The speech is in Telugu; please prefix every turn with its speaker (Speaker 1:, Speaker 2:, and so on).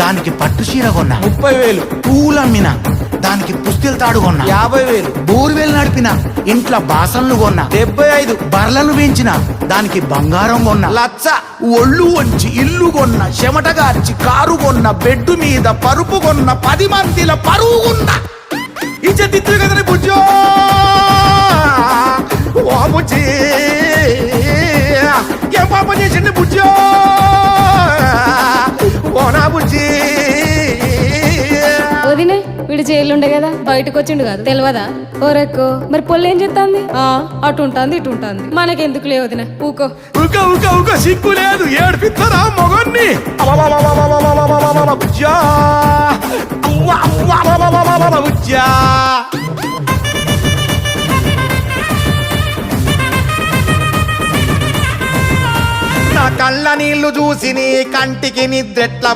Speaker 1: దానికి పట్టు చీర కొన్నా
Speaker 2: 30,000.
Speaker 1: పూలమ్మిన దానికి పుస్తెలు తాడు కొన్నా
Speaker 2: 50,000.
Speaker 1: బోర్వెల్ నడిపిన ఇంట్లో బాసన్లు కొన్నా
Speaker 2: 75.
Speaker 1: బర్లను పెంచిన దానికి బంగారం కొన్నా
Speaker 2: 1,00,000.
Speaker 1: ఒళ్ళు వంచి ఇల్లు కొన్న చెమటగార్చి కారు కొన్న బెడ్డు మీద పరుపు కొన్న 10 మందిల పరువు కొన్న
Speaker 2: ఇచ్చతిత్తు కదని బుజ్జో ఓ బుజ్జి ఏం పాపం చేసింది బుజ్జో ఓ నా బుజ్జి.
Speaker 3: వదినే వీడు జైలుండే కదా బయటకు వచ్చిండు కాదు తెలియదా ఓరెక్కో మరి పొల్లు ఏం చెప్తాంది అటు ఉంటుంది ఇటు ఉంటుంది మనకెందుకు లే వదిన ఊకో
Speaker 2: ఉక ఉక ఉక సిగ్గు లేదు ఏడిపిస్తారా మొగన్ని బుజ్జా బుజ్జా. నా కళ్ళ నీళ్లు చూసి నీ కంటికి నిద్రెట్ల